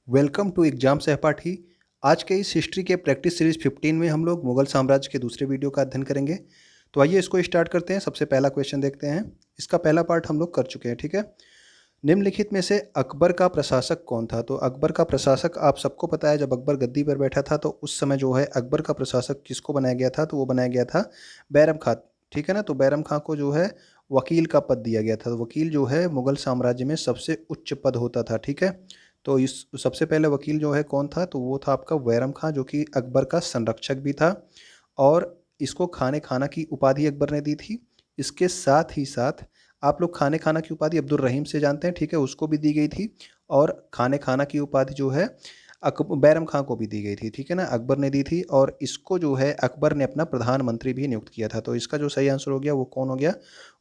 Welcome to exam सहपाठी। आज के इस हिस्ट्री के प्रैक्टिस सीरीज 15 में हम लोग मुगल साम्राज्य के दूसरे वीडियो का अध्ययन करेंगे। तो आइए इसको स्टार्ट करते हैं। सबसे पहला क्वेश्चन देखते हैं। इसका पहला पार्ट हम लोग कर चुके हैं, ठीक है। निम्नलिखित में से अकबर का प्रशासक कौन था? तो अकबर का प्रशासक आप सबको पता है, जब अकबर गद्दी पर बैठा था तो उस समय जो है अकबर का प्रशासक किसको बनाया गया था? तो वो बनाया गया था बैरम खां, ठीक है ना। तो बैरम खां को जो है वकील का पद दिया गया था। तो वकील जो है मुगल साम्राज्य में सबसे उच्च पद होता था, ठीक है। तो इस सबसे पहले वकील जो है कौन था? तो वो था आपका बैरम खां, जो कि अकबर का संरक्षक भी था और इसको खाने खाना की उपाधि अकबर ने दी थी। इसके साथ ही साथ आप लोग खाने खाना की उपाधि अब्दुल रहीम से जानते हैं, ठीक है, उसको भी दी गई थी। और खाने खाना की उपाधि जो है बैरम खां को भी दी गई थी, ठीक है ना, अकबर ने दी थी। और इसको जो है अकबर ने अपना प्रधानमंत्री भी नियुक्त किया था। तो इसका जो सही आंसर हो गया वो कौन हो गया?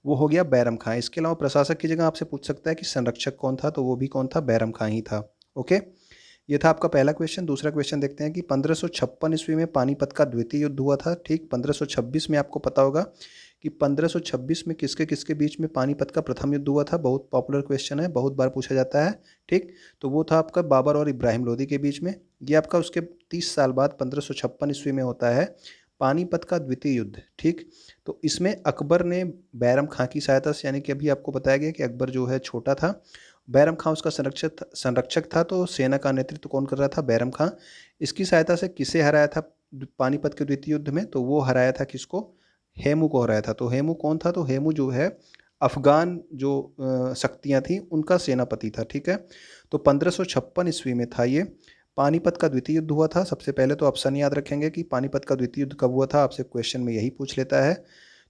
वो हो गया बैरम खां। इसके अलावा प्रशासक की जगह आपसे पूछ सकता है कि संरक्षक कौन था, तो वो भी कौन था? बैरम खां ही था। ओके, ये था आपका पहला क्वेश्चन। दूसरा क्वेश्चन देखते हैं कि 1556 ईस्वी में पानीपत का द्वितीय युद्ध हुआ था, ठीक। 1526 में आपको पता होगा कि 1526 में किसके किसके बीच में पानीपत का प्रथम युद्ध हुआ था। बहुत पॉपुलर क्वेश्चन है, बहुत बार पूछा जाता है, ठीक। तो वो था आपका बाबर और इब्राहिम लोदी के बीच में। ये आपका उसके 30 साल बाद 1556 ईस्वी में होता है पानीपत का द्वितीय युद्ध, ठीक। तो इसमें अकबर ने बैरम खां की सहायता से, यानी कि अभी आपको बताया गया कि अकबर जो है छोटा था, बैरम खां उसका संरक्षक था। तो सेना का नेतृत्व कौन कर रहा था? बैरम खां। इसकी सहायता से किसे हराया था पानीपत के द्वितीय युद्ध में? तो वो हराया था किसको? हेमू को हराया था। तो हेमू कौन था? तो हेमू जो है अफगान जो शक्तियाँ थी उनका सेनापति था, ठीक है। तो 1556 ईस्वी में था ये पानीपत का द्वितीय युद्ध हुआ था। सबसे पहले तो ऑप्शन याद रखेंगे कि पानीपत का द्वितीय युद्ध कब हुआ था, आपसे क्वेश्चन में यही पूछ लेता है।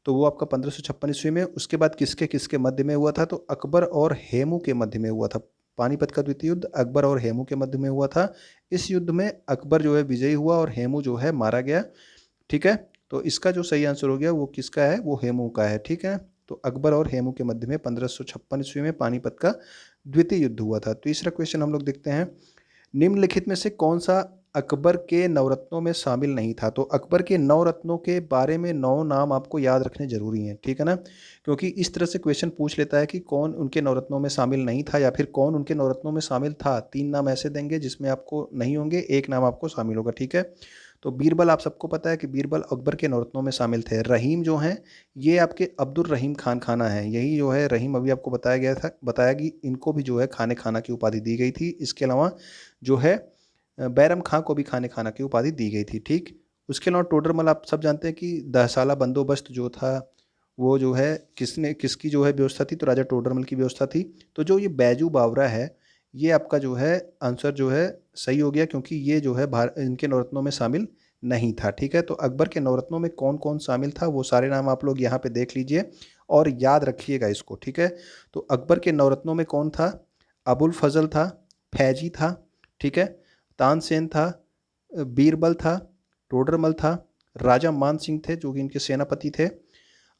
तो वो आपका 1556 ईस्वी में। उसके बाद किसके किसके मध्य में हुआ था? तो अकबर और हेमू के मध्य में हुआ था। पानीपत का द्वितीय युद्ध अकबर और हेमू के मध्य में हुआ था। इस युद्ध में अकबर जो है विजयी हुआ और हेमू जो है मारा गया, ठीक है। तो इसका जो सही आंसर हो गया वो किसका है? वो हेमू का है, ठीक है। तो अकबर और हेमू के मध्य में 1556 ईस्वी में पानीपत का द्वितीय युद्ध हुआ था। तीसरा क्वेश्चन हम लोग देखते हैं। निम्नलिखित में से कौन सा अकबर के नवरत्नों में शामिल नहीं था? तो अकबर के नवरत्नों के बारे में 9 नाम आपको याद रखने जरूरी हैं, ठीक है ना। क्योंकि इस तरह से क्वेश्चन पूछ लेता है कि कौन उनके नवरत्नों में शामिल नहीं था या फिर कौन उनके नवरत्नों में शामिल था। 3 नाम ऐसे देंगे जिसमें आपको नहीं होंगे, एक नाम आपको शामिल होगा, ठीक है। तो बीरबल, आप सबको पता है कि बीरबल अकबर के नवरत्नों में शामिल थे। रहीम जो हैं ये आपके अब्दुल रहीम खान खाना है। यही जो है रहीम, अभी आपको बताया गया था, बताया कि इनको भी जो है खाने खाना की उपाधि दी गई थी। इसके अलावा जो है बैरम खां को भी खाने खाना की उपाधि दी गई थी, ठीक। उसके अलावा टोडरमल, आप सब जानते हैं कि 10 साला बंदोबस्त जो था वो जो है किसने किसकी जो है व्यवस्था थी? तो राजा टोडरमल की व्यवस्था थी। तो जो ये बैजू बावरा है ये आपका जो है आंसर जो है सही हो गया, क्योंकि ये जो है इनके नवरत्नों में शामिल नहीं था, ठीक है। तो अकबर के नवरत्नों में कौन कौन शामिल था वो सारे नाम आप लोग यहाँ पे देख लीजिए और याद रखिएगा इसको, ठीक है। तो अकबर के नवरत्नों में कौन था? अबुल फजल था, फैजी था, ठीक है, तानसेन था, बीरबल था, टोडरमल था, राजा मान सिंह थे जो कि इनके सेनापति थे,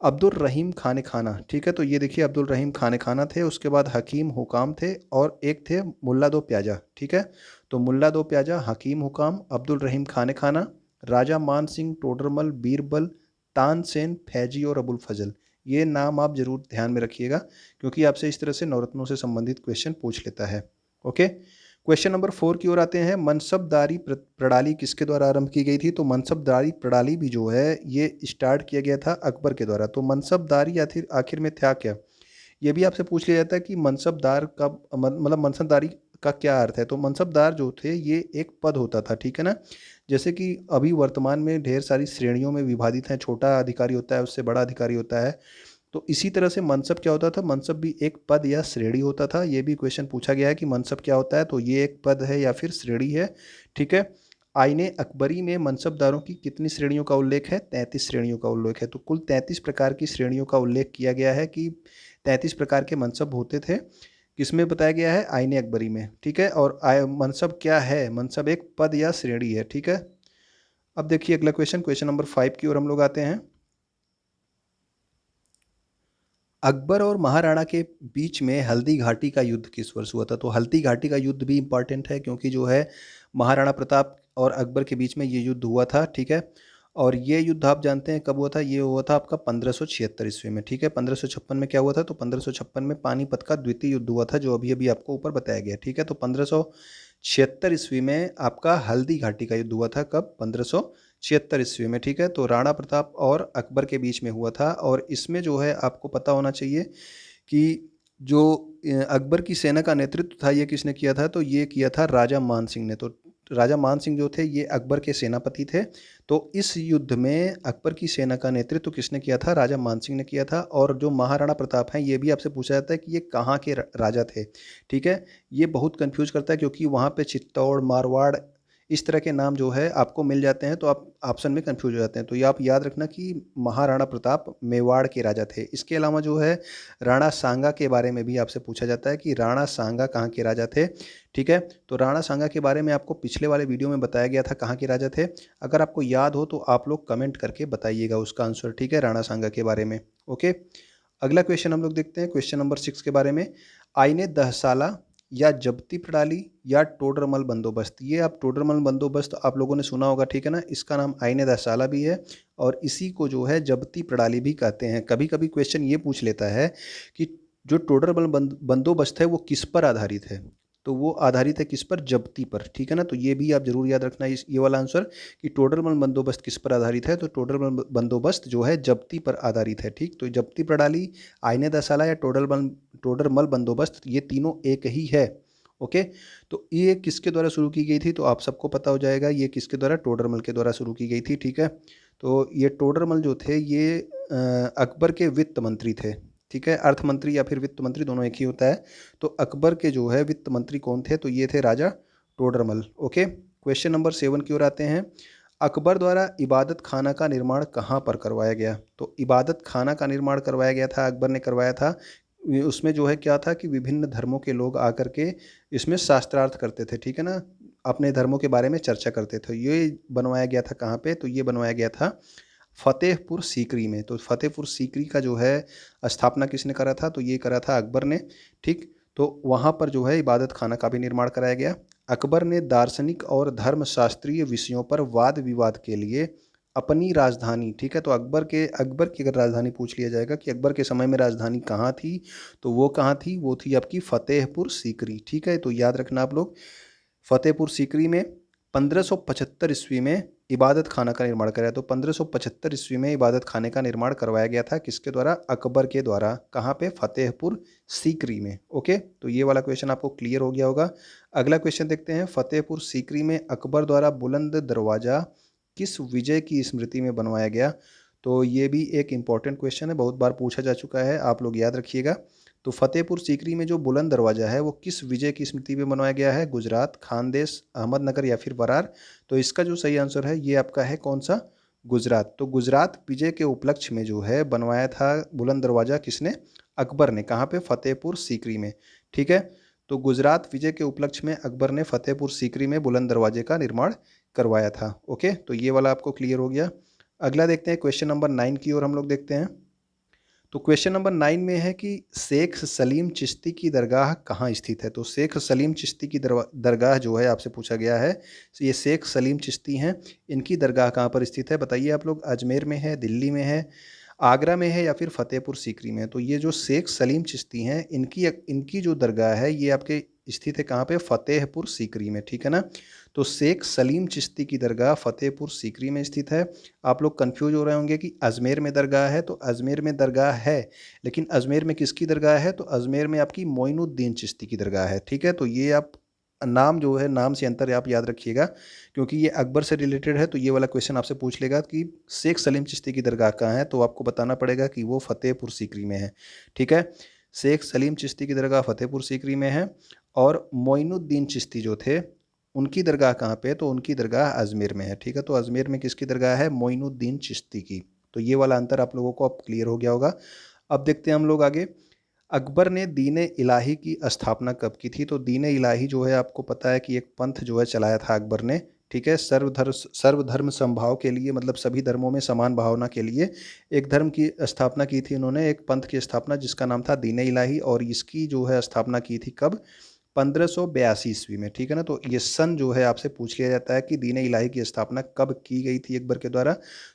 अब्दुल रहीम खाने खाना, ठीक है। तो ये देखिए अब्दुल रहीम खाने खाना थे। उसके बाद हकीम हुकाम थे और एक थे मुल्ला दो प्याजा, ठीक है। तो मुल्ला दो प्याजा, हकीम हुकाम, अब्दुल रहीम खाने खाना, राजा मान सिंह, टोडरमल, बीरबल, तानसेन, फैजी और अबुल फजल। ये नाम आप जरूर ध्यान में रखिएगा क्योंकि आपसे इस तरह से नवरत्नों से संबंधित क्वेश्चन पूछ लेता है। ओके, क्वेश्चन नंबर 4 की ओर आते हैं। मनसबदारी प्रणाली किसके द्वारा आरंभ की गई थी? तो मनसबदारी प्रणाली भी जो है ये स्टार्ट किया गया था अकबर के द्वारा। तो मनसबदारी आखिर आखिर में था क्या? ये भी आपसे पूछ लिया जाता है कि मनसबदार का मतलब मनसबदारी का क्या अर्थ है? तो मनसबदार जो थे ये एक पद होता था, ठीक है ना। जैसे कि अभी वर्तमान में ढेर सारी श्रेणियों में विभाजित हैं, छोटा अधिकारी होता है, उससे बड़ा अधिकारी होता है। तो इसी तरह से मनसब क्या होता था? मनसब भी एक पद या श्रेणी होता था। ये भी क्वेश्चन पूछा गया है कि मनसब क्या होता है, तो ये एक पद है या फिर श्रेणी है, ठीक है। आईने अकबरी में मनसबदारों की कितनी श्रेणियों का उल्लेख है? 33 श्रेणियों का उल्लेख है। तो कुल 33 प्रकार की श्रेणियों का उल्लेख किया गया है कि 33 प्रकार के मनसब होते थे। किसमें बताया गया है? आईने अकबरी में, ठीक है। और मनसब क्या है? मनसब एक पद या श्रेणी है, ठीक है। अब देखिए अगला क्वेश्चन, क्वेश्चन नंबर 5 की ओर हम लोग आते हैं। अकबर और महाराणा के बीच में हल्दी घाटी का युद्ध किस वर्ष हुआ था? तो हल्दी घाटी का युद्ध भी इंपॉर्टेंट है क्योंकि जो है महाराणा प्रताप और अकबर के बीच में ये युद्ध हुआ था, ठीक है। और ये युद्ध आप जानते हैं कब हुआ था, ये हुआ था आपका 1576 ईस्वी में, ठीक है। 1556 में क्या हुआ था, तो 1556 में पानीपत का द्वितीय युद्ध हुआ था, जो अभी अभी आपको ऊपर बताया गया, ठीक है। तो 1576 ईस्वी में आपका हल्दी घाटी का युद्ध हुआ था, कब, 1576 ईस्वी में, ठीक है। तो राणा प्रताप और अकबर के बीच में हुआ था, और इसमें जो है आपको पता होना चाहिए कि जो अकबर की सेना का नेतृत्व था ये किसने किया था, तो ये किया था राजा मान सिंह ने। तो राजा मान सिंह जो थे ये अकबर के सेनापति थे। तो इस युद्ध में अकबर की सेना का नेतृत्व किसने किया था, राजा मान सिंह ने किया था। और जो महाराणा प्रताप हैं ये भी आपसे पूछा जाता है कि ये कहाँ के राजा थे, ठीक है। ये बहुत कंफ्यूज करता है क्योंकि वहाँ पे चित्तौड़, मारवाड़, इस तरह के नाम जो है आपको मिल जाते हैं, तो आप ऑप्शन में कंफ्यूज हो जाते हैं। तो ये आप याद रखना कि महाराणा प्रताप मेवाड़ के राजा थे। इसके अलावा जो है राणा सांगा के बारे में भी आपसे पूछा जाता है कि राणा सांगा कहाँ के राजा थे, ठीक है। तो राणा सांगा के बारे में आपको पिछले वाले वीडियो में बताया गया था कहाँ के राजा थे। अगर आपको याद हो तो आप लोग कमेंट करके बताइएगा उसका आंसर, ठीक है, राणा सांगा के बारे में। ओके, अगला क्वेश्चन हम लोग देखते हैं, क्वेश्चन नंबर 6 के बारे में। आईने दहसाला या जब्ती प्रणाली या टोडरमल बंदोबस्त। ये आप टोडरमल बंदोबस्त आप लोगों ने सुना होगा, ठीक है ना। इसका नाम आईने दहसाला भी है और इसी को जो है जब्ती प्रणाली भी कहते हैं। कभी कभी क्वेश्चन ये पूछ लेता है कि जो टोडरमल बंदोबस्त है वो किस पर आधारित है, तो वो आधारित है किस पर, जब्ती पर, ठीक है ना। तो ये भी आप जरूर याद रखना इस ये वाला आंसर कि टोडरमल बंदोबस्त किस पर आधारित है, तो टोडरमल बंदोबस्त जो है जब्ती पर आधारित है, ठीक। तो जब्ती प्रणाली, आईने दसाला या टोडरमल बंदोबस्त, ये तीनों एक ही है। ओके, तो ये किसके द्वारा शुरू की गई थी, तो आप सबको पता हो जाएगा ये किसके द्वारा, टोडरमल के द्वारा शुरू की गई थी, ठीक है। तो ये टोडरमल जो थे ये अकबर के वित्त मंत्री थे, ठीक है। अर्थ मंत्री या फिर वित्त मंत्री दोनों एक ही होता है। तो अकबर के जो है वित्त मंत्री कौन थे, तो ये थे राजा टोडरमल। ओके, क्वेश्चन नंबर 7 की ओर आते हैं। अकबर द्वारा इबादत खाना का निर्माण कहाँ पर करवाया गया, तो इबादत खाना का निर्माण करवाया गया था, अकबर ने करवाया था। उसमें जो है क्या था कि विभिन्न धर्मों के लोग आकर के इसमें शास्त्रार्थ करते थे, ठीक है ना, अपने धर्मों के बारे में चर्चा करते थे। ये बनवाया गया था कहाँ पे, तो ये बनवाया गया था फतेहपुर सीकरी में। तो फतेहपुर सीकरी का जो है स्थापना किसने करा था, तो ये करा था अकबर ने, ठीक। तो वहाँ पर जो है इबादत खाना का भी निर्माण कराया गया। अकबर ने दार्शनिक और धर्मशास्त्रीय विषयों पर वाद विवाद के लिए अपनी राजधानी, ठीक है। तो अकबर की अगर राजधानी पूछ लिया जाएगा कि अकबर के समय में राजधानी कहाँ थी, तो वो कहाँ थी, वो थी आपकी फतेहपुर सीकरी, ठीक है। तो याद रखना आप लोग, फतेहपुर सीकरी में 1575 ईस्वी में इबादत खाना का निर्माण कराया। तो 1575 ईस्वी में इबादत खाने का निर्माण करवाया गया था, किसके द्वारा, अकबर के द्वारा। कहाँ पे, फतेहपुर सीकरी में। ओके, तो ये वाला क्वेश्चन आपको क्लियर हो गया होगा। अगला क्वेश्चन देखते हैं, फतेहपुर सीकरी में अकबर द्वारा बुलंद दरवाजा किस विजय की स्मृति में बनवाया गया। तो ये भी एक इम्पॉर्टेंट क्वेश्चन है, बहुत बार पूछा जा चुका है, आप लोग याद रखिएगा। तो फतेहपुर सीकरी में जो बुलंद दरवाजा है वो किस विजय की स्मृति में बनवाया गया है, गुजरात, खानदेश, अहमदनगर या फिर बरार। तो इसका जो सही आंसर है ये आपका है कौन सा, गुजरात। तो गुजरात विजय के उपलक्ष्य में जो है बनवाया था बुलंद दरवाजा किसने, अकबर ने। कहाँ पे, फतेहपुर सीकरी में, ठीक है। तो गुजरात विजय के उपलक्ष्य में अकबर ने फतेहपुर सीकरी में बुलंद दरवाजे का निर्माण करवाया था। ओके, तो ये वाला आपको क्लियर हो गया। अगला देखते हैं, क्वेश्चन नंबर 9 की ओर हम लोग देखते हैं। तो क्वेश्चन नंबर 9 में है कि शेख सलीम चिश्ती की दरगाह कहाँ स्थित है। तो शेख सलीम चिश्ती की दरगाह जो है आपसे पूछा गया है। ये शेख सलीम चिश्ती हैं, इनकी दरगाह कहाँ पर स्थित है, बताइए आप लोग। अजमेर में है, दिल्ली में है, आगरा में है या फिर फतेहपुर सीकरी में। तो ये जो शेख सलीम चिश्ती हैं इनकी इनकी जो दरगाह है ये आपके स्थित है कहाँ पे, फतेहपुर सीकरी में, ठीक है ना। तो शेख सलीम चिश्ती की दरगाह फतेहपुर सीकरी में स्थित है। आप लोग कंफ्यूज हो रहे होंगे कि अजमेर में दरगाह है, तो अजमेर में दरगाह है, लेकिन अजमेर में किसकी दरगाह है, तो अजमेर में आपकी मोइनुद्दीन चिश्ती की दरगाह है, ठीक है। तो ये आप नाम जो है, नाम से अंतर आप याद रखिएगा क्योंकि ये अकबर से रिलेटेड है। तो ये वाला क्वेश्चन आपसे पूछ लेगा कि शेख सलीम चिश्ती की दरगाह कहाँ है, तो आपको बताना पड़ेगा कि वो फतेहपुर सीकरी में है, ठीक है। शेख सलीम चिश्ती की दरगाह फतेहपुर सीकरी में है और मोइनुद्दीन चिश्ती जो थे उनकी दरगाह कहाँ पे है, तो उनकी दरगाह अजमेर में है, ठीक है। तो अजमेर में किसकी दरगाह है, मोइनुद्दीन चिश्ती की। तो ये वाला अंतर आप लोगों को अब क्लियर हो गया होगा। अब देखते हैं हम लोग आगे, अकबर ने दीन इलाही की स्थापना कब की थी। तो दीन इलाही जो है आपको पता है कि एक पंथ जो है चलाया था अकबर ने, ठीक है। सर्वधर्म समभाव के लिए, मतलब सभी धर्मों में समान भावना के लिए एक धर्म की स्थापना की थी उन्होंने, एक पंथ की स्थापना जिसका नाम था दीन इलाही। और इसकी जो है स्थापना की थी कब, 1582 ईस्वी में, ठीक है ना। तो ये सन जो है आपसे पूछ लिया जाता है कि दीन इलाही की स्थापना कब की गई थी अकबर के द्वारा,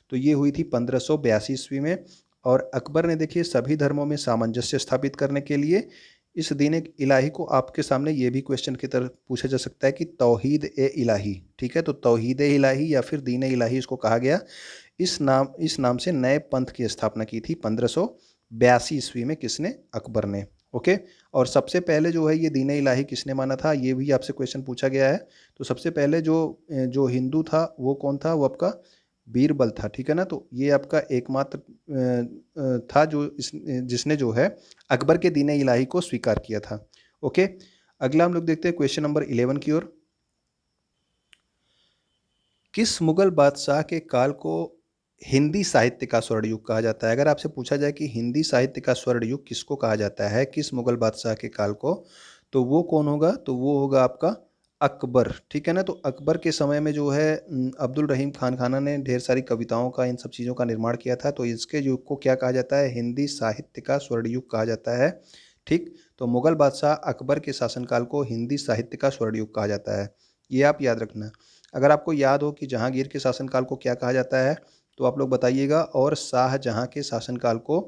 तो ये हुई थी 1582 ईस्वी में। और अकबर ने देखिए सभी धर्मों में सामंजस्य स्थापित करने के लिए इस दीन इलाही को, आपके सामने ये भी क्वेश्चन की तरह पूछा जा सकता है कि तौहीद ए इलाही, ठीक है, तो तौहीद ए इलाही या फिर दीन इलाही इसको कहा गया। इस नाम से नए पंथ की स्थापना की थी 1582 ईस्वी में, किसने? अकबर ने। ओके। और सबसे पहले जो है ये दीन इलाही किसने माना था, ये भी आपसे क्वेश्चन पूछा गया है। तो सबसे पहले जो जो हिंदू था वो कौन था? वो आपका बीरबल था, ठीक है ना। तो ये आपका एकमात्र था जो जिसने जो है अकबर के दीन इलाही को स्वीकार किया था। ओके। अगला हम लोग देखते हैं क्वेश्चन नंबर 11 की ओर। किस मुगल बादशाह के काल को हिंदी साहित्य का स्वर्ण युग कहा जाता है? अगर आपसे पूछा जाए कि हिंदी साहित्य का स्वर्ण युग किसको कहा जाता है, किस मुगल बादशाह के काल को, तो वो कौन होगा? तो वो होगा आपका अकबर, ठीक है ना। तो अकबर के समय में जो है अब्दुल रहीम खान खाना ने ढेर सारी कविताओं का, इन सब चीज़ों का निर्माण किया था। तो इसके युग को क्या कहा जाता है? हिंदी साहित्य का स्वर्ण युग कहा जाता है, ठीक। तो मुगल बादशाह अकबर के शासनकाल को हिंदी साहित्य का स्वर्ण युग कहा जाता है, ये आप याद रखना। अगर आपको याद हो कि जहांगीर के शासनकाल को क्या कहा जाता है तो आप लोग बताइएगा, और शाहजहां के शासनकाल को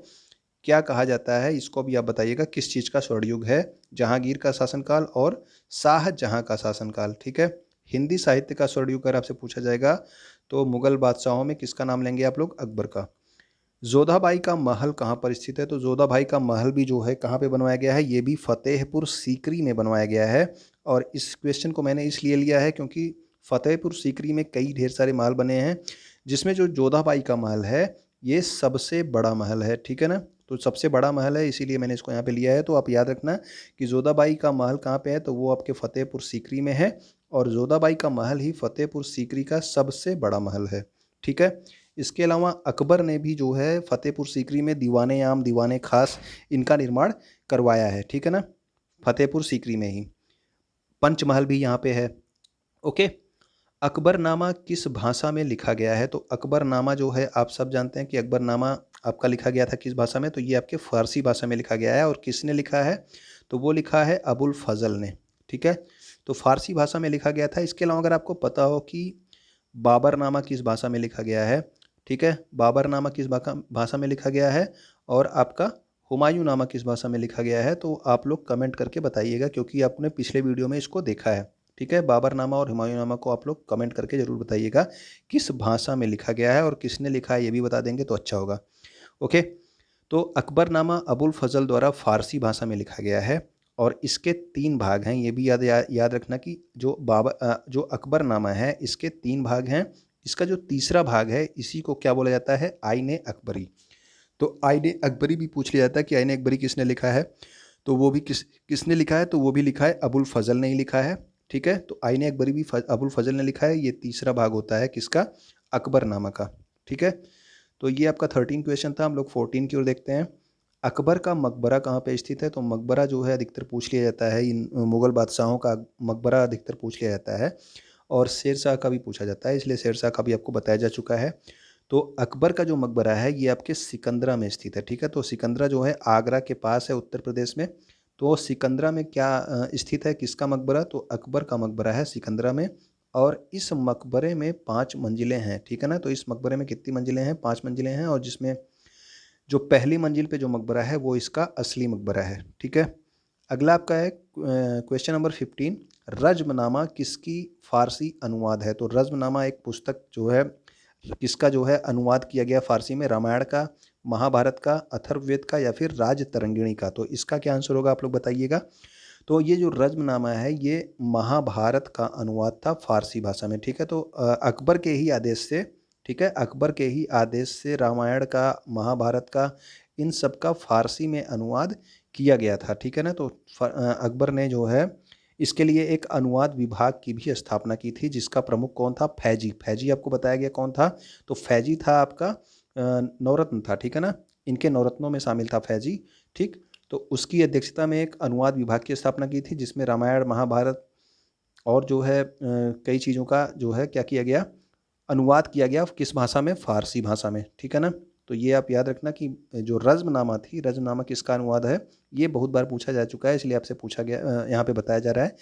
क्या कहा जाता है इसको भी आप बताइएगा, किस चीज़ का स्वर्ण युग है जहांगीर का शासनकाल और शाहजहां का शासनकाल, ठीक है। हिंदी साहित्य का स्वर्ण युग अगर आपसे पूछा जाएगा तो मुगल बादशाहों में किसका नाम लेंगे आप लोग? अकबर का। जोधाबाई का महल कहाँ पर स्थित है? तो जोधाबाई का महल भी जो है कहाँ पे बनवाया गया है? ये भी फतेहपुर सीकरी में बनवाया गया है। और इस क्वेश्चन को मैंने इसलिए लिया है क्योंकि फतेहपुर सीकरी में कई ढेर सारे महल बने हैं, जिसमें जो जोधाबाई का महल है ये सबसे बड़ा महल है, ठीक है ना। तो सबसे बड़ा महल है, इसीलिए मैंने इसको यहाँ पे लिया है। तो आप याद रखना कि जोधाबाई का महल कहाँ पे है, तो वो आपके फतेहपुर सीकरी में है। और जोधाबाई का महल ही फतेहपुर सीकरी का सबसे बड़ा महल है, ठीक है। इसके अलावा अकबर ने भी जो है फतेहपुर सीकरी में दीवाने आम, दीवाने खास, इनका निर्माण करवाया है, ठीक है ना, फतेहपुर सीकरी में ही। पंचमहल भी यहाँ पे है। ओके। अकबरनामा किस भाषा में लिखा गया है? तो अकबरनामा जो है आप सब जानते हैं कि अकबरनामा आपका लिखा गया था किस भाषा में? तो ये आपके फारसी भाषा में लिखा गया है। और किसने लिखा है? तो वो लिखा है अबुल फजल ने, ठीक है। तो फारसी भाषा में लिखा गया था। इसके अलावा अगर आपको पता हो कि बाबरनामा किस भाषा में लिखा गया है, ठीक है, बाबरनामा किस भाषा में लिखा गया है, और आपका हुमायूं नामा किस भाषा में लिखा गया है, तो आप लोग कमेंट करके बताइएगा, क्योंकि आपने पिछले वीडियो में इसको देखा है, ठीक है। बाबरनामा और हुमायूं नामा को आप लोग कमेंट करके ज़रूर बताइएगा किस भाषा में लिखा गया है, और किसने लिखा है ये भी बता देंगे तो अच्छा होगा। ओके। तो अकबरनामा अबुल फजल द्वारा फारसी भाषा में लिखा गया है, और इसके 3 भाग हैं। ये भी याद रखना कि जो अकबरनामा है इसके 3 भाग हैं। इसका जो तीसरा भाग है इसी को क्या बोला जाता है? आईने अकबरी। तो आईने अकबरी भी पूछ लिया जाता है कि आईने अकबरी किसने लिखा है, तो वो भी किसने लिखा है? तो वो भी लिखा है अबुल फजल ने ही लिखा है, ठीक है। तो आईने अकबरी भी अबुल फजल ने लिखा है। ये तीसरा भाग होता है किसका? अकबरनामा का, ठीक है। तो ये आपका 13 क्वेश्चन था। हम लोग 14 की ओर देखते हैं। अकबर का मकबरा कहाँ पे स्थित है? तो मकबरा जो है अधिकतर पूछ लिया जाता है, इन मुगल बादशाहों का मकबरा अधिकतर पूछ लिया जाता है, और शेरशाह का भी पूछा जाता है, इसलिए शेरशाह का भी आपको बताया जा चुका है। तो अकबर का जो मकबरा है ये आपके सिकंदरा में स्थित है, ठीक है। तो सिकंदरा जो है आगरा के पास है, उत्तर प्रदेश में। तो सिकंदरा में क्या स्थित है, किसका मकबरा? तो अकबर का मकबरा है सिकंदरा में। और इस मकबरे में 5 मंजिलें हैं, ठीक है ना। तो इस मकबरे में कितनी मंजिलें हैं? 5 मंजिलें हैं। और जिसमें जो पहली मंजिल पे जो मकबरा है वो इसका असली मकबरा है, ठीक है। अगला आपका है क्वेश्चन नंबर 15। रज्मनामा किसकी फारसी अनुवाद है? तो रज्मनामा एक पुस्तक जो है, किसका जो है अनुवाद किया गया फारसी में? रामायण का, महाभारत का, अथर्ववेद का, या फिर राजतरंगिणी का? तो इसका क्या आंसर होगा आप लोग बताइएगा। तो ये जो रज्मनामा है ये महाभारत का अनुवाद था फारसी भाषा में, ठीक है। तो अकबर के ही आदेश से, ठीक है, अकबर के ही आदेश से रामायण का, महाभारत का, इन सब का फारसी में अनुवाद किया गया था, ठीक है ना। तो अकबर ने जो है इसके लिए एक अनुवाद विभाग की भी स्थापना की थी, जिसका प्रमुख कौन था? फैजी। फैजी आपको बताया गया कौन था? तो फैजी था आपका नवरत्न था, ठीक है ना। इनके नवरत्नों में शामिल था फैजी, ठीक। तो उसकी अध्यक्षता में एक अनुवाद विभाग की स्थापना की थी, जिसमें रामायण, महाभारत और जो है कई चीज़ों का जो है क्या किया गया? अनुवाद किया गया। किस भाषा में? फारसी भाषा में, ठीक है ना। तो ये आप याद रखना कि जो रज़्मनामा थी, रज़्मनामा किसका अनुवाद है, ये बहुत बार पूछा जा चुका है, इसलिए आपसे पूछा गया, यहाँ पे बताया जा रहा है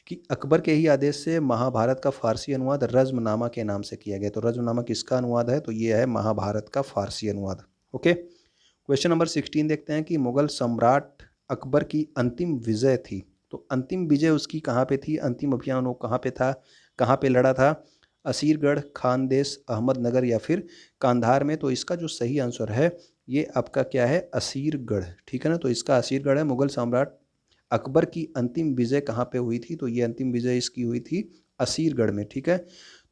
कि अकबर के ही आदेश से महाभारत का फ़ारसी अनुवाद रज़्मनामा के नाम से किया गया। तो रज़्मनामा किसका अनुवाद है, तो ये है महाभारत का फ़ारसी अनुवाद। ओके, क्वेश्चन नंबर 16 देखते हैं कि मुगल सम्राट अकबर की अंतिम विजय थी, तो अंतिम विजय उसकी कहाँ पे थी, अंतिम अभियान वो कहाँ पे था, कहाँ पे लड़ा था, असीरगढ़, खानदेश, अहमदनगर या फिर कांधार में। तो इसका जो सही आंसर है ये आपका क्या है, असीरगढ़। ठीक है ना, तो इसका असीरगढ़ है। मुगल सम्राट अकबर की अंतिम विजय कहाँ पे हुई थी, तो ये अंतिम विजय इसकी हुई थी असीरगढ़ में। ठीक है,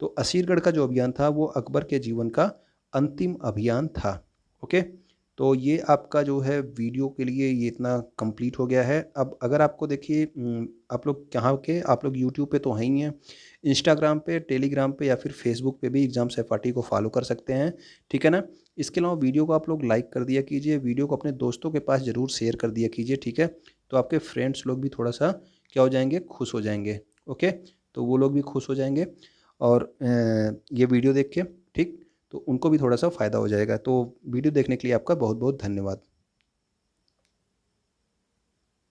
तो असीरगढ़ का जो अभियान था वो अकबर के जीवन का अंतिम अभियान था। ओके, तो ये आपका जो है वीडियो के लिए ये इतना कंप्लीट हो गया है। अब अगर आपको देखिए आप लोग कहाँ के, आप लोग यूट्यूब पे तो हैं ही हैं, इंस्टाग्राम पे, टेलीग्राम पे या फिर फेसबुक पे भी एग्ज़ाम्स FRT को फॉलो कर सकते हैं। ठीक है ना, इसके अलावा वीडियो को आप लोग लाइक कर दिया कीजिए, वीडियो को अपने दोस्तों के पास ज़रूर शेयर कर दिया कीजिए। ठीक है, तो आपके फ्रेंड्स लोग भी थोड़ा सा क्या हो जाएंगे, खुश हो जाएंगे। ओके, तो वो लोग भी खुश हो जाएंगे और ये वीडियो देख के, ठीक, तो उनको भी थोड़ा सा फ़ायदा हो जाएगा। तो वीडियो देखने के लिए आपका बहुत बहुत धन्यवाद।